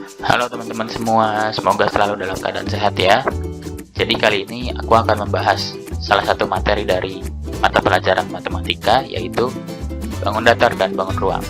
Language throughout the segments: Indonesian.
Halo teman-teman semua, semoga selalu dalam keadaan sehat ya. Jadi kali ini aku akan membahas salah satu materi dari mata pelajaran matematika, yaitu bangun datar dan bangun ruang.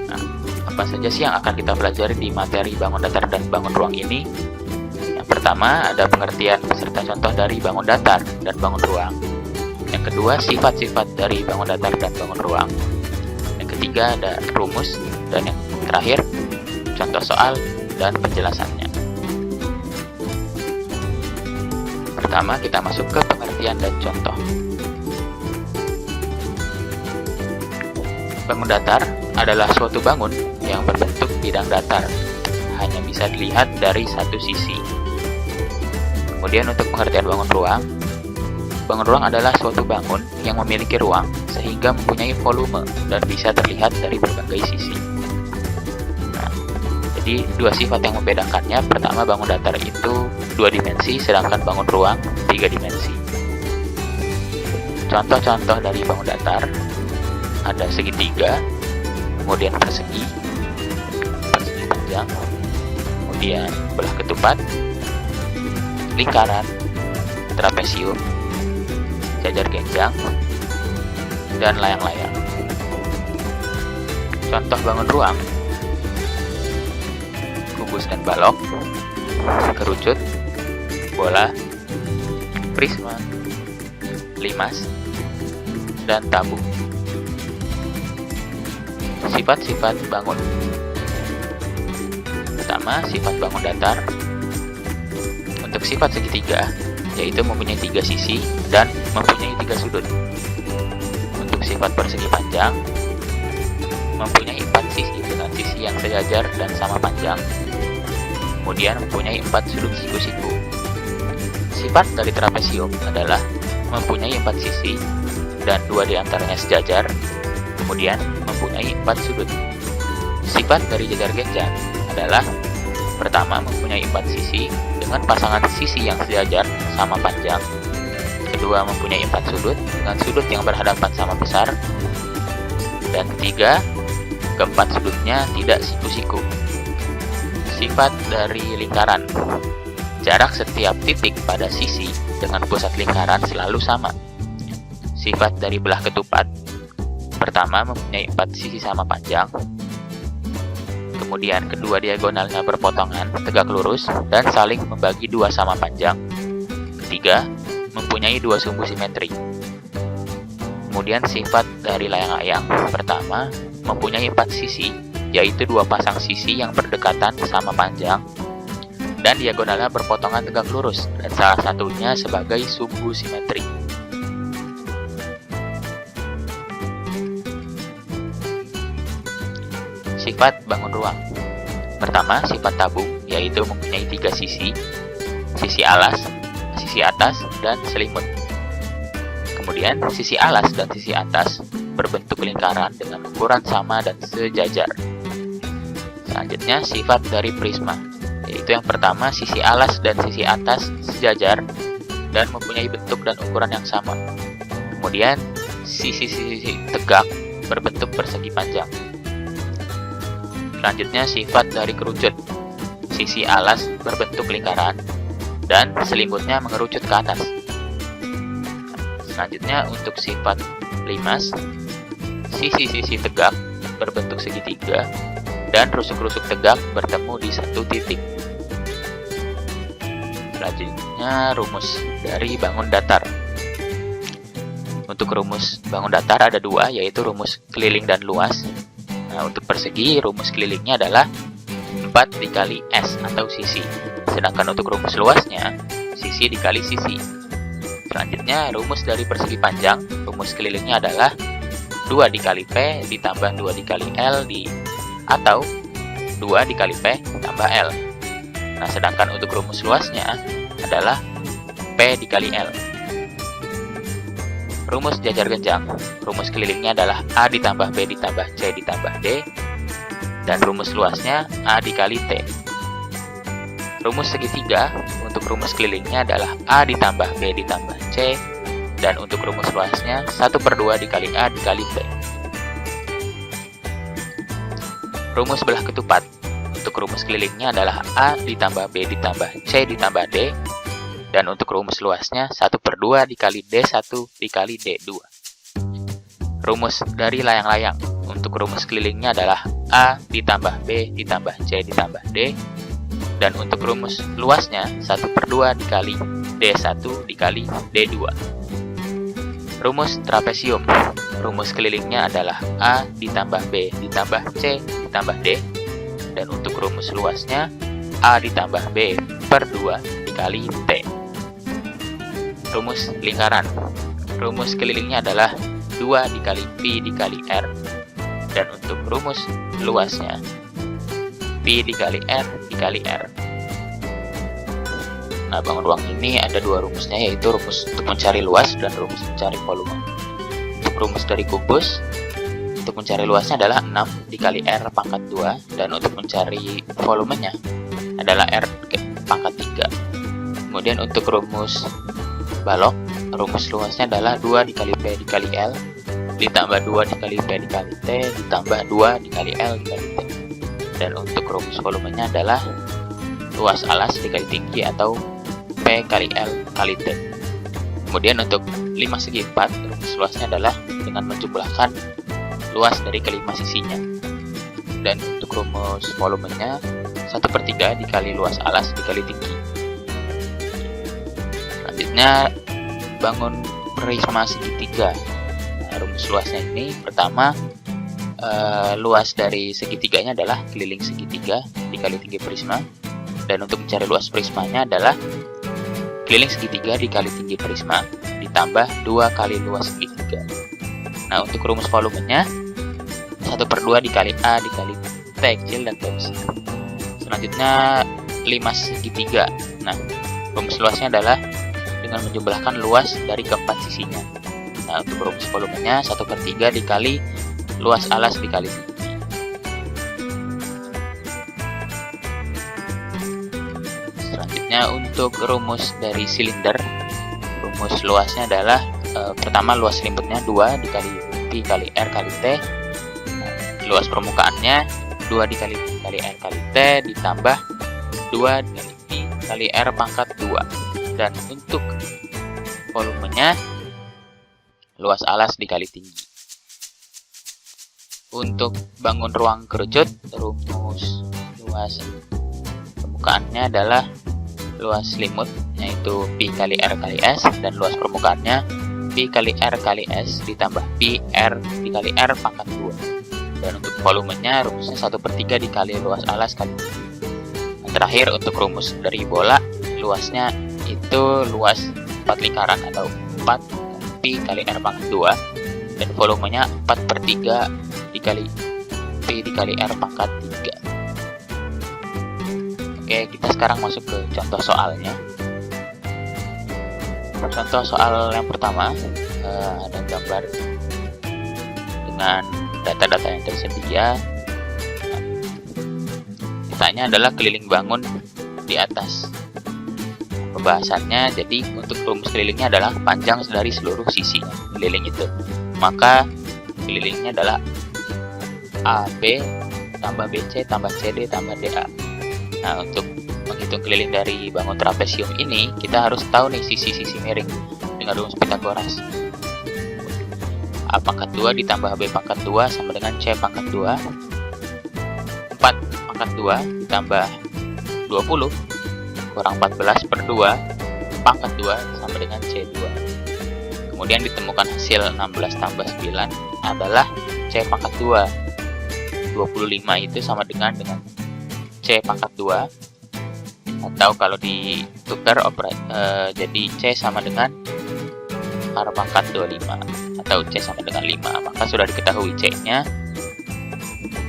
Nah, apa saja sih yang akan kita pelajari di materi bangun datar dan bangun ruang ini? Yang pertama ada pengertian beserta contoh dari bangun datar dan bangun ruang. Yang kedua, sifat-sifat dari bangun datar dan bangun ruang. Yang ketiga ada rumus, dan yang terakhir contoh soal dan penjelasannya. Pertama, kita masuk ke pengertian dan contoh. Bangun datar adalah suatu bangun yang berbentuk bidang datar, hanya bisa dilihat dari satu sisi. Kemudian untuk pengertian bangun ruang adalah suatu bangun yang memiliki ruang sehingga mempunyai volume dan bisa terlihat dari berbagai sisi. Jadi dua sifat yang membedakannya, pertama bangun datar itu 2 dimensi, sedangkan bangun ruang 3 dimensi. Contoh-contoh dari bangun datar ada segitiga, kemudian persegi panjang, kemudian belah ketupat, lingkaran, trapesium, jajar genjang, dan layang-layang. Contoh bangun ruang: kubus dan balok, kerucut, bola, prisma, limas, dan tabung. Sifat-sifat bangun. Pertama, sifat bangun datar. Untuk sifat segitiga, yaitu mempunyai 3 sisi dan mempunyai 3 sudut. Untuk sifat persegi panjang, mempunyai 4 sisi dengan sisi yang sejajar dan sama panjang. Kemudian mempunyai 4 sudut siku-siku. Sifat dari trapesium adalah mempunyai 4 sisi dan 2 diantaranya sejajar, kemudian mempunyai 4 sudut. Sifat dari jajar genjang adalah pertama mempunyai 4 sisi dengan pasangan sisi yang sejajar sama panjang. Kedua, mempunyai 4 sudut dengan sudut yang berhadapan sama besar. Dan ketiga, keempat sudutnya tidak siku-siku. Sifat dari lingkaran. Jarak setiap titik pada sisi dengan pusat lingkaran selalu sama. Sifat dari belah ketupat. Pertama, mempunyai 4 sisi sama panjang. Kemudian kedua diagonalnya berpotongan, tegak lurus, dan saling membagi 2 sama panjang. Ketiga, mempunyai 2 sumbu simetri. Kemudian sifat dari layang-layang. Pertama, mempunyai 4 sisi, yaitu 2 pasang sisi yang berdekatan sama panjang, dan diagonalnya berpotongan tegak lurus, dan salah satunya sebagai sumbu simetri. Sifat bangun ruang. Pertama, sifat tabung, yaitu mempunyai 3 sisi, sisi alas, sisi atas, dan selimut. Kemudian, sisi alas dan sisi atas berbentuk lingkaran dengan ukuran sama dan sejajar. Selanjutnya, sifat dari prisma, yaitu yang pertama, sisi alas dan sisi atas sejajar dan mempunyai bentuk dan ukuran yang sama. Kemudian, sisi-sisi tegak berbentuk persegi panjang. Selanjutnya, sifat dari kerucut. Sisi alas berbentuk lingkaran dan selimutnya mengerucut ke atas. Selanjutnya, untuk sifat limas, sisi-sisi tegak berbentuk segitiga dan rusuk-rusuk tegak bertemu di satu titik. Selanjutnya, rumus dari bangun datar. Untuk rumus bangun datar ada 2, yaitu rumus keliling dan luas. Nah, untuk persegi, rumus kelilingnya adalah 4 dikali S atau sisi. Sedangkan untuk rumus luasnya, sisi dikali sisi. Selanjutnya, rumus dari persegi panjang, rumus kelilingnya adalah 2 dikali P ditambah 2 dikali L atau 2 dikali P tambah L. Nah, sedangkan untuk rumus luasnya adalah P dikali L. Rumus jajar genjang, rumus kelilingnya adalah A ditambah B ditambah C ditambah D, dan rumus luasnya A dikali T. Rumus segitiga, untuk rumus kelilingnya adalah A ditambah B ditambah C, dan untuk rumus luasnya 1/2 dikali A dikali T. Rumus belah ketupat. untuk rumus kelilingnya adalah A ditambah B ditambah C ditambah D. Dan untuk rumus luasnya 1/2 dikali D1 dikali D2. Rumus dari layang-layang. Untuk rumus kelilingnya adalah A ditambah B ditambah C ditambah D. Dan untuk rumus luasnya 1/2 dikali D1 dikali D2. Rumus trapesium. Rumus kelilingnya adalah A ditambah B ditambah C ditambah D. Dan untuk rumus luasnya A ditambah B per 2 dikali T. Rumus lingkaran. Rumus kelilingnya adalah 2 dikali pi dikali R. Dan untuk rumus luasnya pi dikali R dikali R. Nah, bangun ruang ini ada dua rumusnya, yaitu rumus untuk mencari luas dan rumus mencari volume. Untuk rumus dari kubus, untuk mencari luasnya adalah 6 dikali R pangkat 2, dan untuk mencari volumenya adalah R pangkat 3. Kemudian untuk rumus balok, rumus luasnya adalah 2 dikali P dikali L, ditambah 2 dikali P dikali T, ditambah 2 dikali L dikali T. Dan untuk rumus volumenya adalah luas alas dikali tinggi atau P kali L kali T. Kemudian untuk 5 segi 4, rumus luasnya adalah dengan menjumlahkan luas dari kelima sisinya. Dan untuk rumus volumenya 1/3 dikali luas alas dikali tinggi. Selanjutnya bangun prisma segitiga. Nah, rumus luasnya ini pertama luas dari segitiganya adalah keliling segitiga dikali tinggi prisma. Dan untuk mencari luas prismanya adalah keliling segitiga dikali tinggi prisma ditambah 2 kali luas segitiga. Nah, untuk rumus volumenya 1/2 dikali A dikali T kecil dan T besar. Selanjutnya 5 segitiga. Nah, rumus luasnya adalah dengan menjumlahkan luas dari keempat sisinya. Nah, untuk rumus volumenya 1/3 dikali luas alas dikali tinggi. Selanjutnya untuk rumus dari silinder, rumus luasnya adalah pertama luas selimutnya 2 dikali pi kali R kali T. Luas permukaannya 2 dikali pi kali R kali T ditambah 2 dikali pi kali R pangkat 2. Dan untuk volumenya luas alas dikali tinggi. Untuk bangun ruang kerucut, rumus luas permukaannya adalah luas selimut, yaitu pi kali R kali S, dan luas permukaannya pi kali R kali S ditambah pi R dikali R pangkat 2. Dan untuk volumenya rumusnya 1/3 dikali luas alas kali tinggi. Dan terakhir untuk rumus dari bola, luasnya itu luas 4 lingkaran atau 4 pi kali R pangkat 2, dan volumenya 4/3 dikali pi dikali R pangkat 3. Oke, kita sekarang masuk ke contoh soalnya. Contoh soal yang pertama, ada gambar dengan data-data yang tersedia. Ditanya adalah keliling bangun di atas. Pembahasannya, jadi untuk rumus kelilingnya adalah panjang dari seluruh sisi keliling itu. Maka kelilingnya adalah AB tambah BC tambah CD tambah DA. Nah, untuk menghitung keliling dari bangun trapesium ini, kita harus tahu nih sisi-sisi miring dengan rumus Pythagoras. A pangkat 2 ditambah B pangkat 2 sama dengan C pangkat 2. 4 pangkat 2 ditambah 20 kurang 14/2 pangkat 2 sama dengan C2. Kemudian ditemukan hasil 16 tambah 9 adalah C pangkat 2. 25 itu sama dengan C pangkat 2, atau kalau ditukar jadi C sama dengan R pangkat 25 atau C sama dengan 5. Maka sudah diketahui C-nya,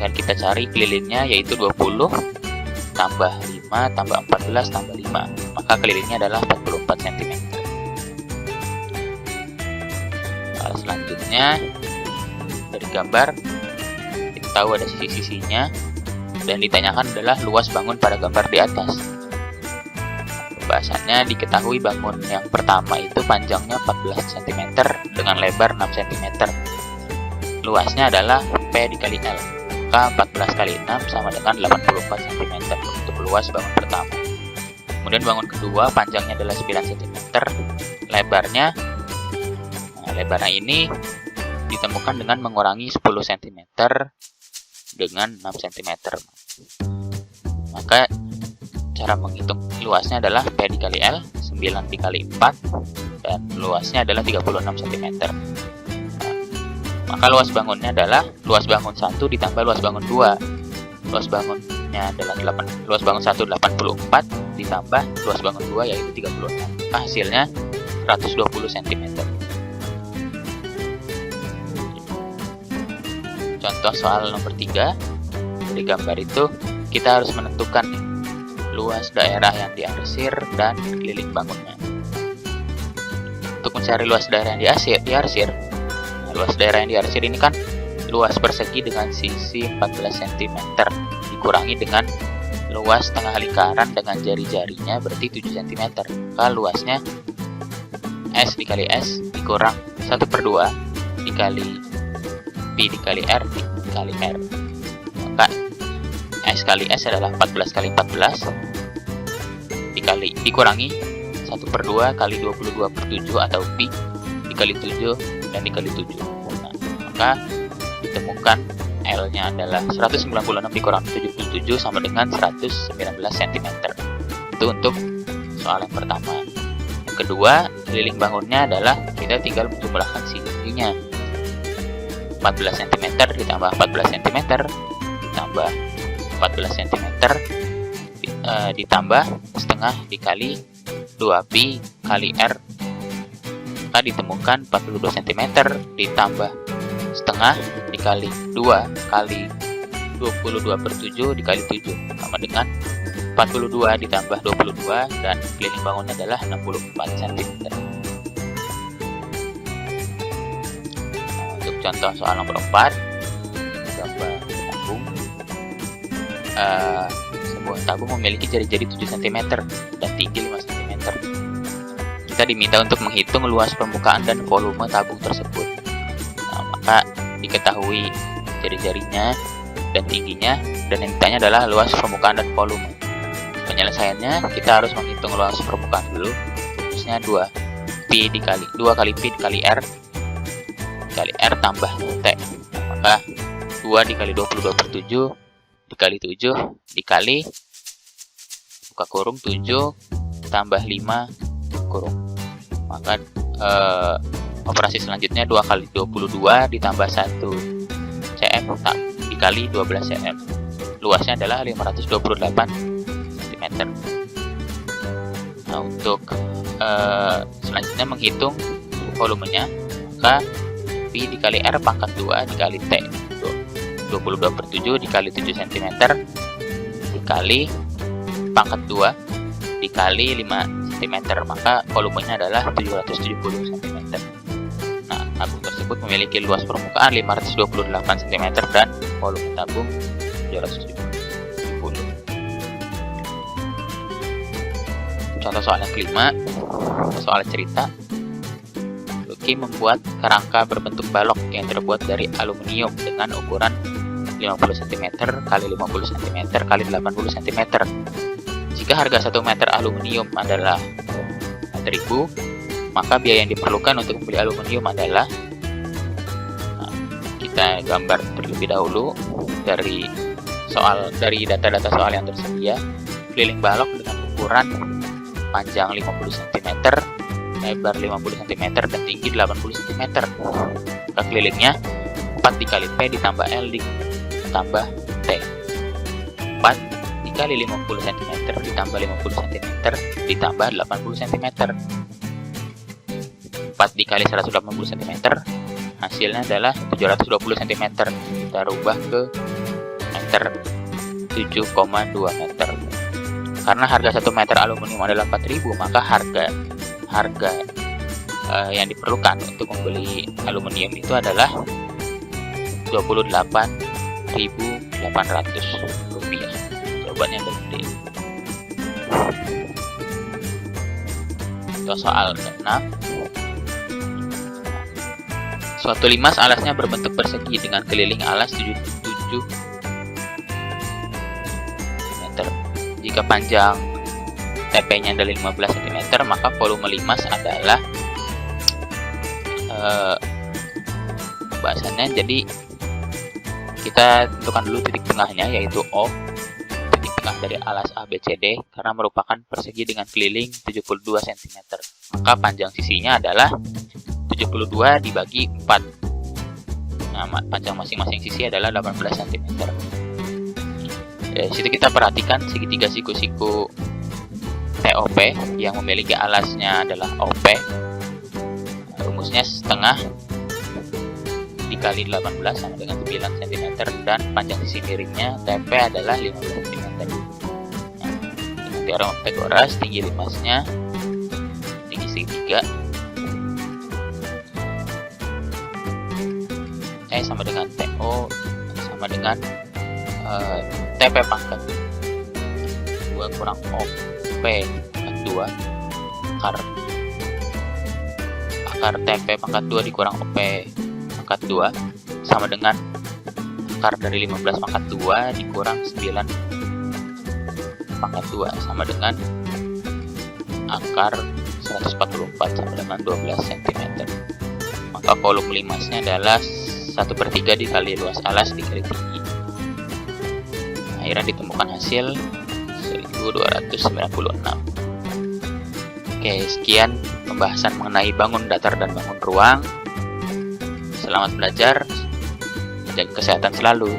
dan kita cari kelilingnya, yaitu 20 tambah 5 tambah 14 tambah 5. Maka kelilingnya adalah 44 cm. Nah, selanjutnya dari gambar kita tahu ada sisi-sisinya, dan ditanyakan adalah luas bangun pada gambar di atas. Pembahasannya, diketahui bangun yang pertama itu panjangnya 14 cm dengan lebar 6 cm. Luasnya adalah P dikali L. maka 14 kali 6 sama dengan 84 cm untuk luas bangun pertama. Kemudian bangun kedua panjangnya adalah 9 cm, lebarnya ini ditemukan dengan mengurangi 10 cm dengan 6 cm. Maka cara menghitung luasnya adalah P dikali L, 9 dikali 4, dan luasnya adalah 36 cm. Maka luas bangunnya adalah luas bangun 1 ditambah luas bangun 2. Luas bangunnya adalah luas bangun 1 84 ditambah luas bangun 2 yaitu 36. Maka hasilnya 120 cm. Contoh soal nomor 3. Dari gambar itu kita harus menentukan luas daerah yang diarsir dan keliling bangunnya. Untuk mencari luas daerah yang diarsir, luas daerah yang diarsir ini kan luas persegi dengan sisi 14 cm dikurangi dengan luas tengah lingkaran dengan jari-jarinya berarti 7 cm. Maka luasnya S dikali S dikurang 1/2 dikali Pi dikali R dikali R. Maka S kali S adalah 14 kali 14 dikurangi 1/2 kali 22/7 atau Pi dikali 7 dan dikali 7. Nah, maka ditemukan L-nya adalah 196 dikurang 77 sama dengan 119 cm. Itu untuk soal yang pertama. Yang kedua, keliling bangunnya adalah kita tinggal menjumlahkan sisinya. 14 cm ditambah 14 cm ditambah 14 cm ditambah setengah dikali 2Pi kali R, maka ditemukan 42 cm ditambah setengah dikali 2 kali 22/7 dikali 7 sama dengan 42 ditambah 22 dan keliling bangunnya adalah 64 cm. Untuk contoh soal nomor 4, gambar tabung. Sebuah tabung memiliki jari-jari 7 cm dan tinggi 5 cm. Kita diminta untuk menghitung luas permukaan dan volume tabung tersebut. Nah, maka diketahui jari-jarinya dan tingginya, dan yang ditanya adalah luas permukaan dan volume. Penyelesaiannya kita harus menghitung luas permukaan dulu, terusnya 2 kali Pi dikali R tambah T. Maka 2 dikali 22/7 dikali 7 dikali buka kurung 7 tambah 5 kurung. Maka operasi selanjutnya 2 kali 22 ditambah 1 cm dikali 12 cm. Luasnya adalah 528 cm. Nah, untuk selanjutnya menghitung volumenya, maka Pi dikali R pangkat 2 dikali T 22/7 dikali 7 cm dikali pangkat 2 dikali 5 cm, maka volumenya adalah 770 cm. Nah, tabung tersebut memiliki luas permukaan 528 cm dan volume tabung 770. Contoh soal yang kelima, soal cerita. Lucky membuat kerangka berbentuk balok yang terbuat dari aluminium dengan ukuran 50 cm kali 50 cm kali 80 cm. Jika harga 1 meter aluminium adalah 4.000, maka biaya yang diperlukan untuk membeli aluminium adalah, kita gambar terlebih dahulu dari data-data soal yang tersedia. Keliling balok dengan ukuran panjang 50 cm, lebar 50 cm dan tinggi 80 cm. Maka kelilingnya 4 dikali P ditambah L ditambah T. 4 dikali 50 cm ditambah 50 cm ditambah 80 cm. 4 dikali 180 cm hasilnya adalah 720 cm. Kita rubah ke meter, 7,2 meter. Karena harga 1 meter aluminium adalah 4.000, maka harga yang diperlukan untuk membeli aluminium itu adalah 28.800 rupiah. Jawabannya adalah D. Soal ke-6. Suatu limas alasnya berbentuk persegi dengan keliling alas 7 jika panjang TP-nya adalah 15 cm, maka volume limas adalah bahasannya. Jadi kita tentukan dulu titik tengahnya, yaitu O, titik tengah dari alas ABCD, karena merupakan persegi dengan keliling 72 cm. Maka panjang sisinya adalah 72 dibagi 4. Nah, panjang masing-masing sisi adalah 18 cm. Dari situ kita perhatikan segitiga siku-siku TOP yang memiliki alasnya adalah OP. Rumusnya setengah dikali 18 sama dengan 9 cm, dan panjang sisi miringnya TP adalah 15 cm. Nah, dengan teorem Pythagoras, tinggi limasnya, tinggi segitiga sama dengan TO sama dengan TP pangkat 2 kurang OP pangkat 2 akar TP pangkat 2 dikurang OP pangkat 2 sama dengan akar dari 15 pangkat 2 dikurang 9 pangkat 2 sama dengan akar 144 sama dengan 12 cm. Maka volume limasnya adalah 1/3 dikali luas alas dikali tinggi. Akhirnya ditemukan hasil 1296. Oke, sekian pembahasan mengenai bangun datar dan bangun ruang. Selamat belajar, jaga kesehatan selalu.